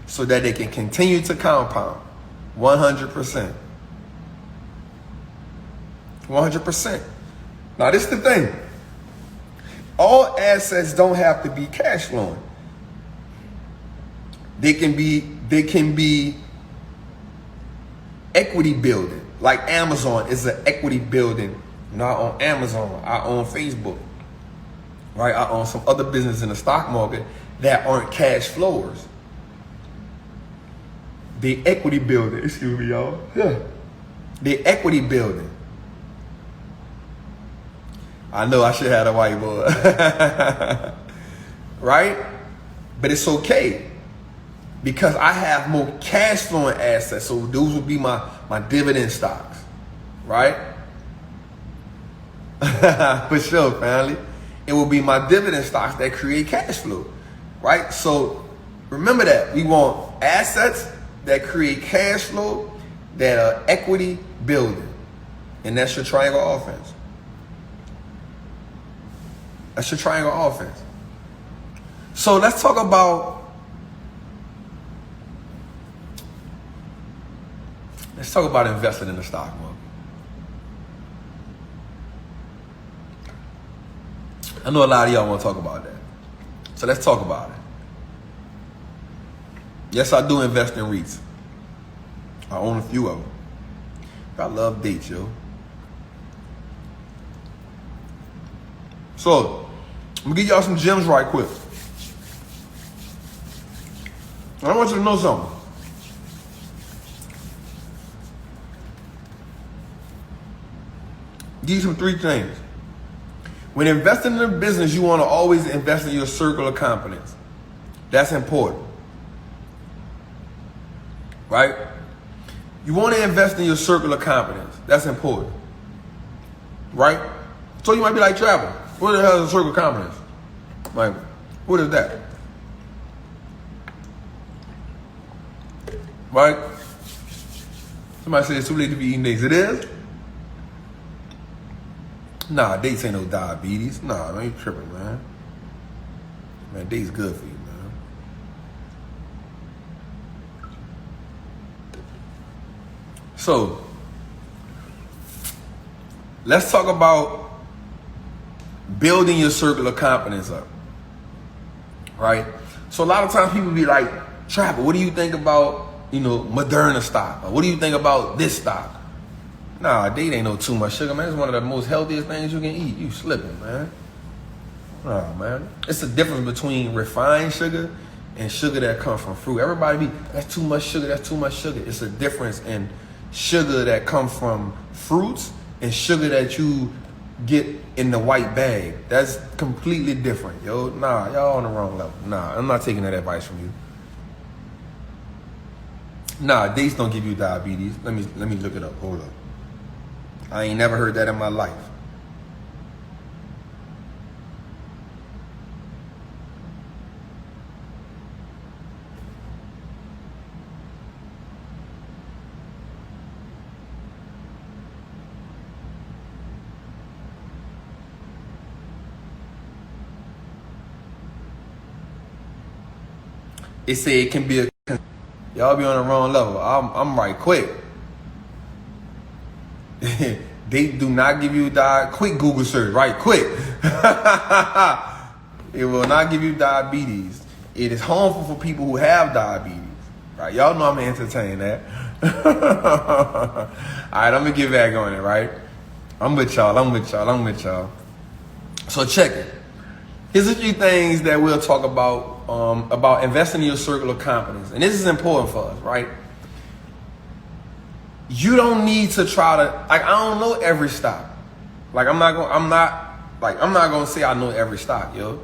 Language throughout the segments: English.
so that they can continue to compound. 100%. 100%. Now, this is the thing. All assets don't have to be cash flowing. They can be equity building. Like Amazon is an equity building. You know, I own Amazon, I own Facebook, right? I own some other business in the stock market that aren't cash flowers. They equity building, excuse me, y'all. Yeah. They equity building. I know I should have a whiteboard. Right? But it's okay. Because I have more cash flowing assets. So those would be my dividend stocks. Right? For sure, family. It will be my dividend stocks that create cash flow. Right? So remember that. We want assets that create cash flow that are equity building. And that's your triangle offense. That's your triangle offense. So let's talk about investing in the stock market. I know a lot of y'all want to talk about that. So let's talk about it. Yes, I do invest in REITs. I own a few of them. I love dates, yo. So, I'm gonna give y'all some gems right quick. I want you to know something. Give you some 3 things. When investing in a business, you want to always invest in your circle of competence. That's important. Right? You want to invest in your circle of competence. That's important. Right? So you might be like, Trappin, what the hell is a circle of competence? Like, what is that? Right? Somebody said it's too late to be eating dates. It is? Nah, dates ain't no diabetes. Nah, man, you tripping, man. Man, dates good for you, man. So, let's talk about building your circle of competence up. Right? So a lot of times people be like, Trapper, what do you think about, Moderna stock? Or what do you think about this stock? Nah, date ain't no too much sugar, man. It's one of the most healthiest things you can eat. You slipping, man. Nah, man. It's the difference between refined sugar and sugar that comes from fruit. Everybody be, that's too much sugar, that's too much sugar. It's a difference in sugar that comes from fruits and sugar that you get in the white bag. That's completely different, yo. Nah, y'all on the wrong level. Nah, I'm not taking that advice from you. Nah, dates don't give you diabetes. Let me look it up. Hold up. I ain't never heard that in my life. It say it can be a... Y'all be on the wrong level. I'm right quick. They do not give you quick Google search, right? Quick. It will not give you diabetes. It is harmful for people who have diabetes. Right? Y'all know I'm gonna entertain that. Alright, I'm gonna get back on it, right? I'm with y'all. So check it. Here's a few things that we'll talk about investing in your circle of competence. And this is important for us, right? You don't need to try to, I don't know every stock. I'm not gonna say I know every stock, yo.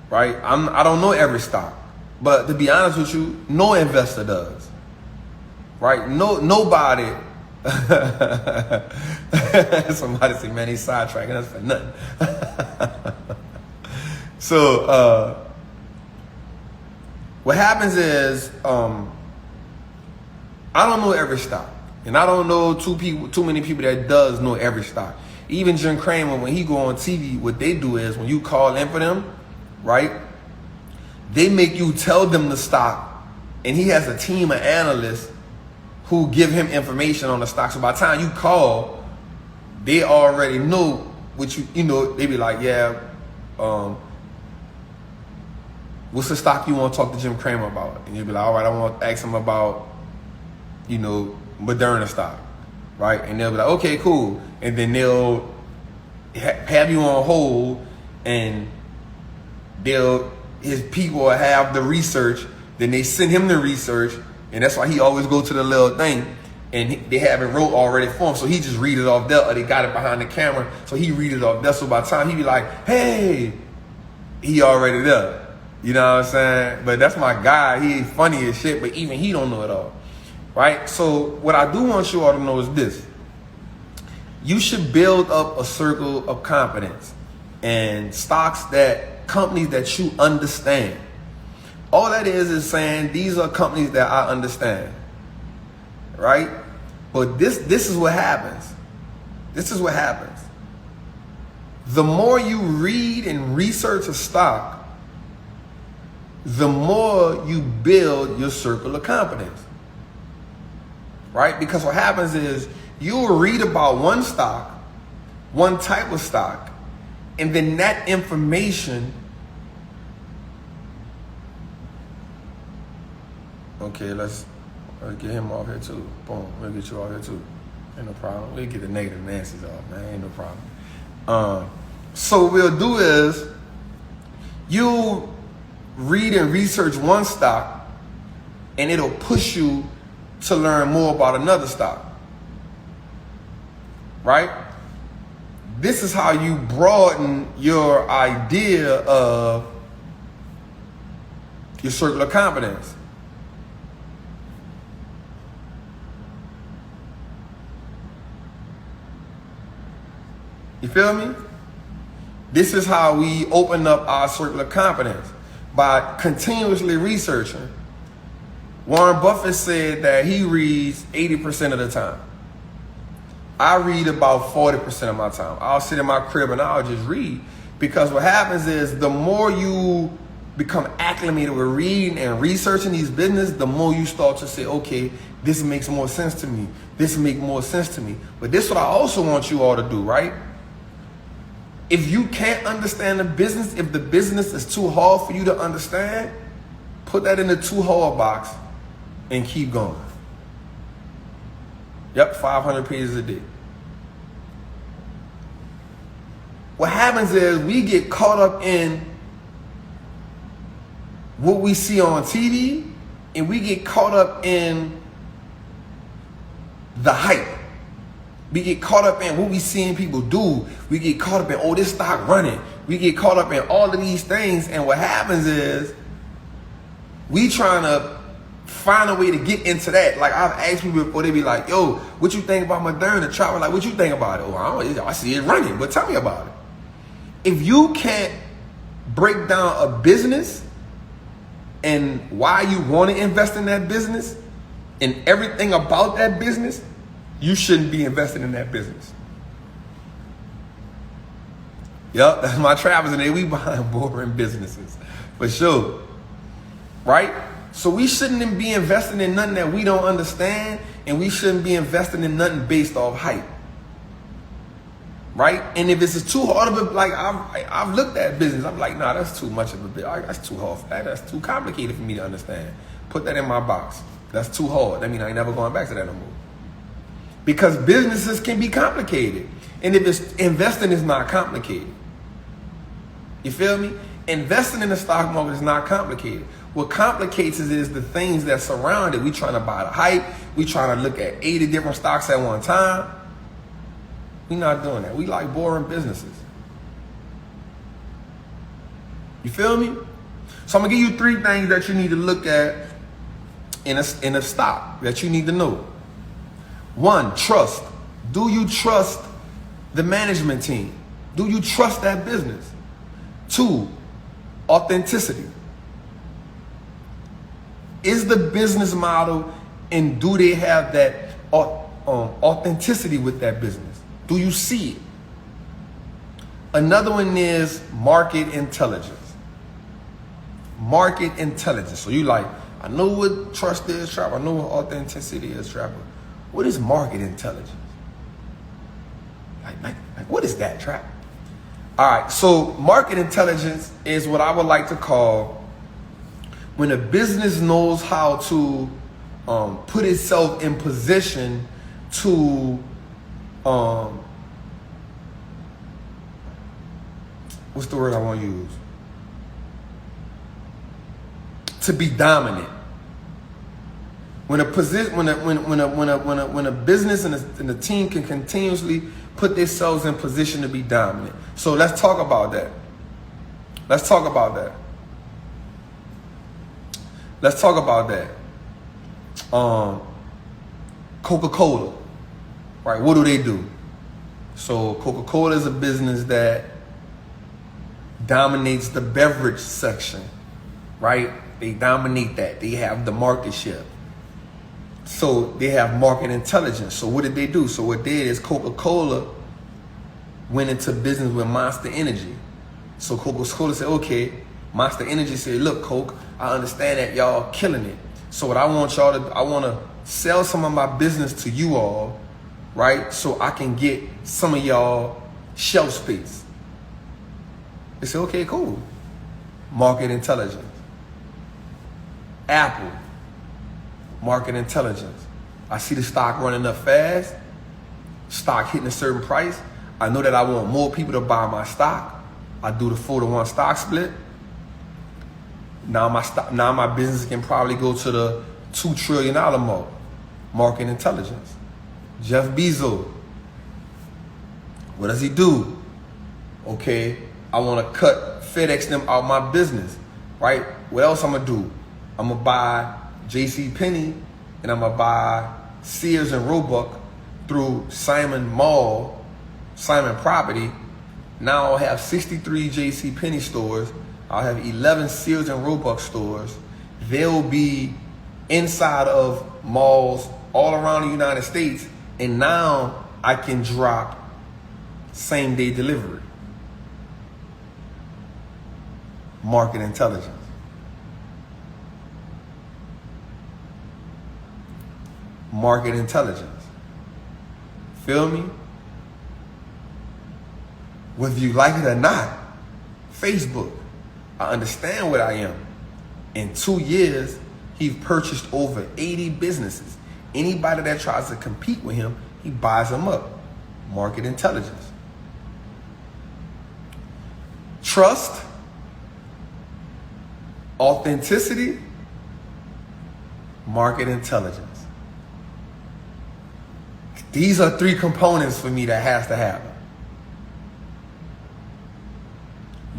Right? I don't know every stock. But to be honest with you, no investor does. Right? Nobody. Somebody say, man, he's sidetracking. That's for nothing. So, what happens is, I don't know every stock, and I don't know too many people that does know every stock. Even Jim Cramer, when he go on TV, what they do is when you call in for them, right? they make you tell them the stock, and he has a team of analysts who give him information on the stock. So by the time you call, they already know what you know. They be like, yeah, what's the stock you want to talk to Jim Cramer about? And you'll be like, all right, I want to ask him about, Moderna stock, right? And they'll be like, okay, cool. And then they'll have you on hold, and his people will have the research. Then they send him the research, and that's why he always go to the little thing, and they have it wrote already for him. So he just read it off there, or they got it behind the camera, so he read it off there. So by the time he be like, hey, he already there. You know what I'm saying? But that's my guy. He funny as shit, but even he don't know it all, right? So what I do want you all to know is this. You should build up a circle of competence and companies that you understand. All that is saying these are companies that I understand, right? But this is what happens. This is what happens. The more you read and research a stock, the more you build your circle of competence, right? Because what happens is you'll read about one stock, one type of stock, and then that information. Okay, let's get him off here too. Boom, we'll get you off here too. Ain't no problem. We'll get the negative Nancy's off, man. Ain't no problem. So what we'll do is you read and research one stock, and it'll push you to learn more about another stock, right? This is how you broaden your idea of your circle of competence. You feel me? This is how we open up our circle of competence, by continuously researching. Warren Buffett said that he reads 80% of the time. I read about 40% of my time. I'll sit in my crib and I'll just read, because what happens is the more you become acclimated with reading and researching these business, the more you start to say, okay, this makes more sense to me. This makes more sense to me. But this is what I also want you all to do, right? If you can't understand the business, if the business is too hard for you to understand, put that in the too hard box and keep going. Yep, 500 pages a day. What happens is we get caught up in what we see on TV, and we get caught up in the hype. We get caught up in what we seeing people do. We get caught up in, oh, this stock running. We get caught up in all of these things. And what happens is we trying to find a way to get into that. Like I've asked people before, they be like, yo, what you think about Moderna? Trappin? Like, what you think about it? Oh, I see it running, but tell me about it. If you can't break down a business and why you want to invest in that business and everything about that business, you shouldn't be investing in that business. Yup, that's my Trappers, and we behind boring businesses, for sure. Right? So we shouldn't be investing in nothing that we don't understand, and we shouldn't be investing in nothing based off hype. Right? And if it's too hard of a, like I've looked at business, I'm like, nah, that's too much of a bit. That's too hard for that. That's too complicated for me to understand. Put that in my box. That's too hard. That means I ain't never going back to that no more. Because businesses can be complicated. And if it's investing is not complicated. You feel me? Investing in the stock market is not complicated. What complicates it is the things that surround it. We trying to buy the hype. We trying to look at 80 different stocks at one time. We not doing that. We like boring businesses. You feel me? So I'm gonna give you 3 things that you need to look at in a stock that you need to know. 1, trust. Do you trust the management team? Do you trust that business? 2, authenticity. Is the business model, and do they have that authenticity with that business? Do you see it? Another one is market intelligence. market intelligence. So you like, I know what trust is, Trapper. I know what authenticity is, Trapper. What is market intelligence? Like what is that, Trap? All right, so market intelligence is what I would like to call when a business knows how to put itself in position to what's the word I want to use? To be dominant. When a position, when a business and a team can continuously put themselves in position to be dominant. So let's talk about that. Let's talk about that. Let's talk about that. Coca-Cola, right? What do? So Coca-Cola is a business that dominates the beverage section, right? They dominate that. They have the market share. So they have market intelligence. So what did they do? So what they did is Coca-Cola went into business with Monster Energy. So Coca-Cola said, okay, Monster Energy said, look, Coke, I understand that y'all killing it. So what I want y'all to, I want to sell some of my business to you all, right? So I can get some of y'all shelf space. They said, okay, cool. Market intelligence. Apple, market intelligence. I see the stock running up fast, stock hitting a certain price. I know that I want more people to buy my stock. I do the 4-to-1 stock split. Now my business can probably go to the $2 trillion mark. Market intelligence. Jeff Bezos. What does he do? Okay, I want to cut FedEx them out my business, right? What else I'm gonna do? I'm gonna buy JCPenney and I'm gonna buy Sears and Roebuck through Simon Property. Now I'll have 63 JCPenney stores. I'll have 11 Sears and Roebuck stores. They'll be inside of malls all around the United States. And now I can drop same-day delivery. Market intelligence. Market intelligence. Feel me? Whether you like it or not, Facebook, I understand what I am. In 2 years, he's purchased over 80 businesses. Anybody that tries to compete with him, he buys them up. Market intelligence. Trust, authenticity, market intelligence. These are 3 components for me that has to happen.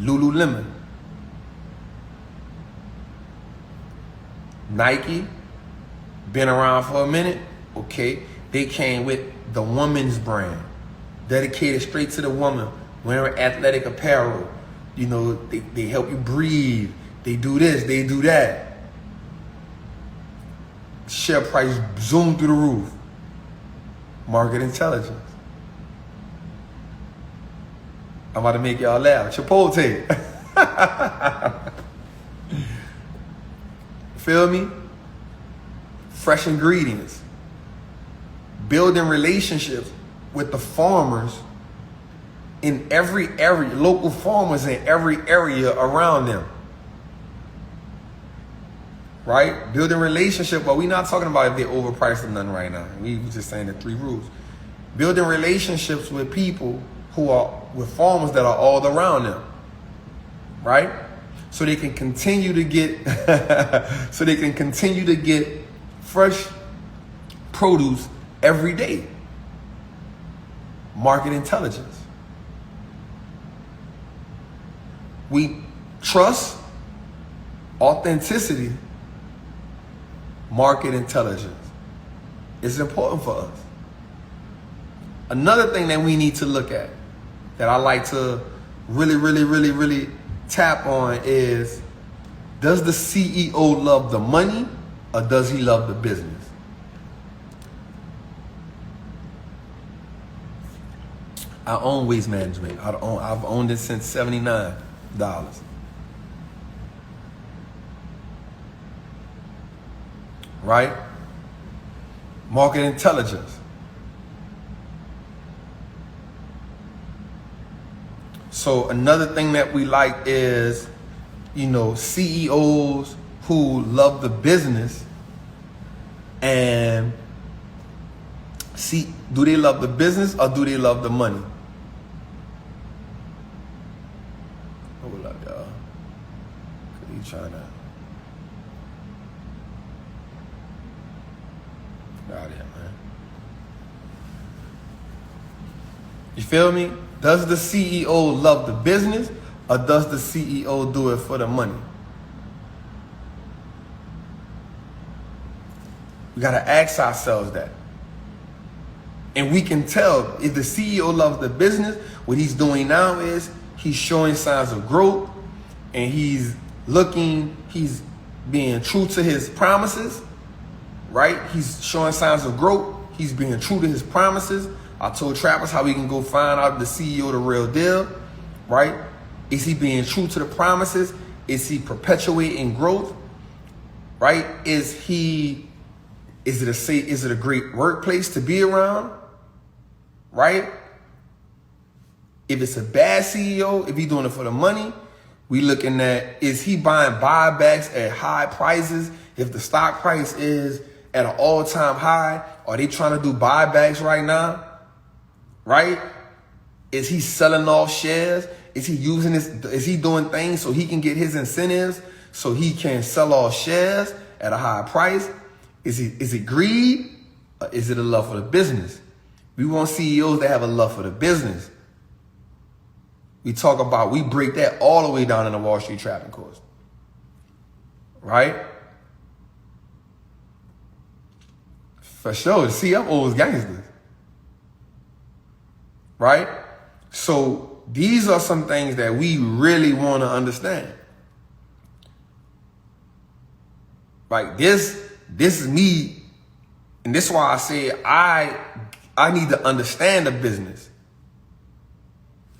Lululemon, Nike, been around for a minute, okay. They came with the woman's brand, dedicated straight to the woman, wearing athletic apparel. You know, they help you breathe. They do this, they do that. Share price zoomed through the roof. Market intelligence. I'm about to make y'all laugh. Chipotle. Feel me? Fresh ingredients. Building relationships with the farmers in every area, local farmers in every area around them. Right? Building relationship, but we're not talking about if they're overpriced or nothing right now. We just saying the 3 rules. Building relationships with people who are with farmers that are all around them. Right? So they can continue to get fresh produce every day. Market intelligence. We trust, authenticity, market intelligence. It's important for us. Another thing that we need to look at that I like to really tap on is, does the CEO love the money or does he love the business? I own Waste Management. I've owned it since $79. right? Market intelligence. So another thing that we like is, CEOs who love the business and do they love the business or do they love the money? Hold up, y'all. You trying to get out of here, man. You feel me? Does the CEO love the business or does the CEO do it for the money? We got to ask ourselves that. And we can tell if the CEO loves the business, what he's doing now is he's showing signs of growth and he's being true to his promises, right? He's showing signs of growth. He's being true to his promises. I told Trappers how we can go find out the CEO the real deal, right? Is he being true to the promises? Is he perpetuating growth, right? Is it a great workplace to be around, right? If it's a bad CEO, if he's doing it for the money, we looking at, is he buying buybacks at high prices? If the stock price is at an all-time high, are they trying to do buybacks right now, right? Is he selling off shares? Is he doing things so he can get his incentives so he can sell off shares at a high price? Is it greed or is it a love for the business? We want CEOs that have a love for the business. We break that all the way down in the Wall Street Trappin course. Right? For sure, CFOs gangsters. Right? So these are some things that we really want to understand. Like this is me, and this is why I say I need to understand the business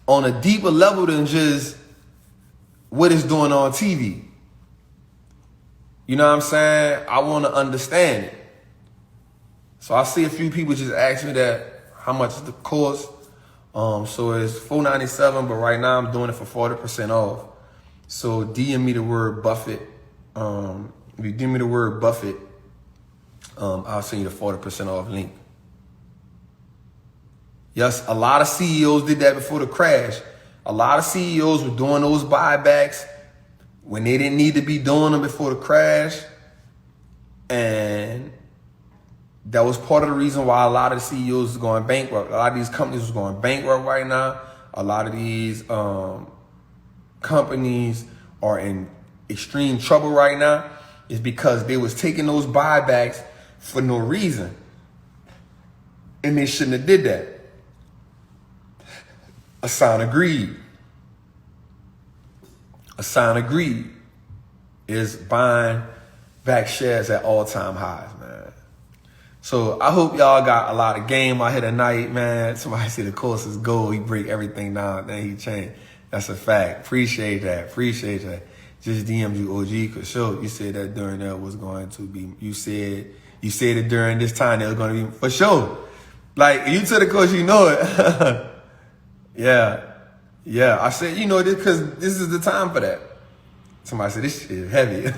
on a deeper level than just what is doing on TV. You know what I'm saying? I want to understand it. So I see a few people just ask me that, how much is the course? So it's $497, but right now I'm doing it for 40% off. So DM me the word Buffett. If you DM me the word Buffett, I'll send you the 40% off link. Yes, a lot of CEOs did that before the crash. A lot of CEOs were doing those buybacks when they didn't need to be doing them before the crash. And that was part of the reason why a lot of the CEOs was going bankrupt. A lot of these companies was going bankrupt right now. A lot of these companies are in extreme trouble right now. Is because they was taking those buybacks for no reason. And they shouldn't have did that. A sign of greed. A sign of greed is buying back shares at all-time highs, man. So I hope y'all got a lot of game out here tonight, man. Somebody say the course is gold. He break everything down, then he changed. That's a fact. Appreciate that. Just DM'd you, OG, because sure, you said that during that was going to be, you said it during this time, it was going to be, for sure. Like, you to the course, you know it. Yeah. I said, this because this is the time for that. Somebody said, this shit is heavy.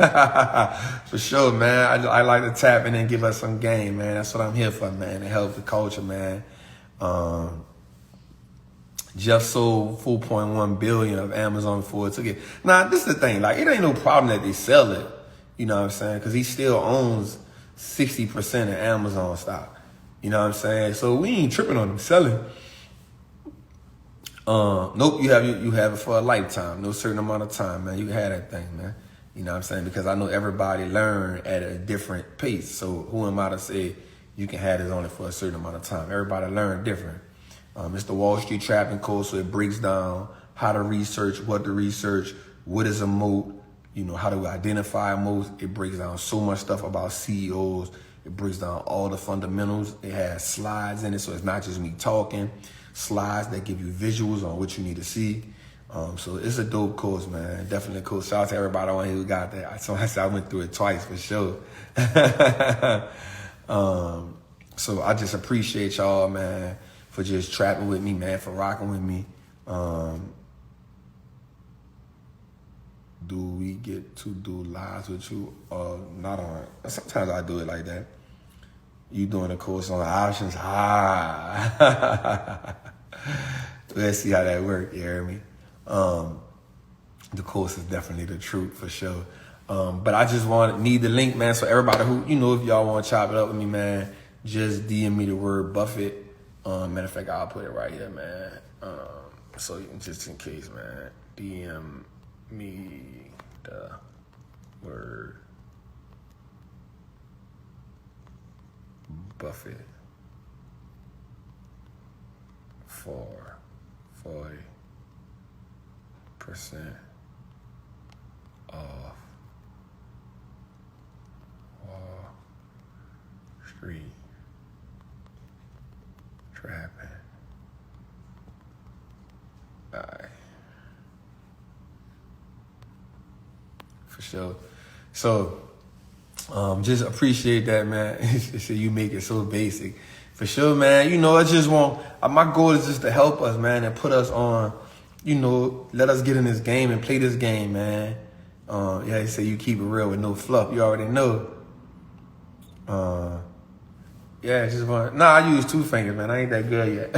For sure, man. I like to tap in and give us some game, man. That's what I'm here for, man, to help the culture, man. Jeff sold 4.1 billion of Amazon before it took it. Nah, this is the thing. Like, it ain't no problem that they sell it. You know what I'm saying? Because he still owns 60% of Amazon stock. You know what I'm saying? So we ain't tripping on him selling. Nope, you have it for a lifetime. No certain amount of time, man. You can have that thing, man. You know what I'm saying? Because I know everybody learn at a different pace. So who am I to say you can have this only for a certain amount of time? Everybody learn different. It's the Wall Street Trappin course, so it breaks down how to research, what to research, what is a moat, how to identify moats. It breaks down so much stuff about CEOs. It breaks down all the fundamentals. It has slides in it, so it's not just me talking. Slides that give you visuals on what you need to see. So it's a dope course, man. Definitely a cool. Shout out to everybody on here who got that. So I said I went through it twice for sure. So I just appreciate y'all, man, for just trapping with me, man, for rocking with me. Do we get to do lives with you? Not on. Sometimes I do it like that. You doing a course on options? Let's see how that works. You hear me? The course is definitely the truth for sure. But I just need the link, man. So everybody who, if y'all want to chop it up with me, man, just DM me the word Buffett. Matter of fact, I'll put it right here, man. So just in case, man, DM me the word Buffett for 40% off Wallstreet Trappin. Alright. For sure. So, just appreciate that, man. You make it so basic. For sure, man. I just my goal is just to help us, man, and put us on, let us get in this game and play this game, man. Yeah, they say you keep it real with no fluff. You already know. Yeah, I use 2 fingers, man. I ain't that good yet.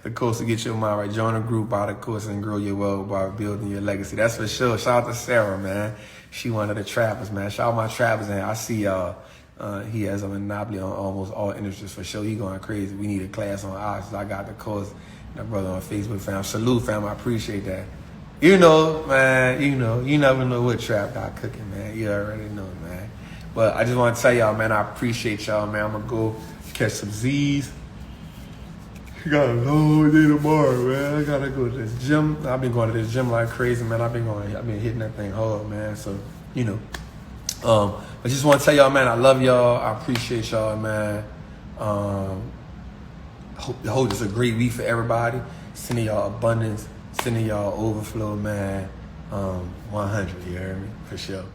The course to get your mind right. Join a group by the course and grow your wealth by building your legacy. That's for sure. Shout out to Sarah, man. She one of the trappers, man. Shout out my trappers, and I see y'all. He has a monopoly on almost all industries for sure. He going crazy. We need a class on options. I got the course. My brother on Facebook, fam. Salute, fam. I appreciate that. Man. You never know what trap got cooking, man. You already know, man. But I just want to tell y'all, man, I appreciate y'all, man. I'm going to go catch some Z's. I got a long day tomorrow, man. I got to go to this gym. I've been going to this gym like crazy, man. I've been hitting that thing hard, man. So, I just want to tell y'all, man, I love y'all. I appreciate y'all, man. Hope this is a great week for everybody. Sending y'all abundance. Sending y'all overflow, man. 100, you hear me? For sure.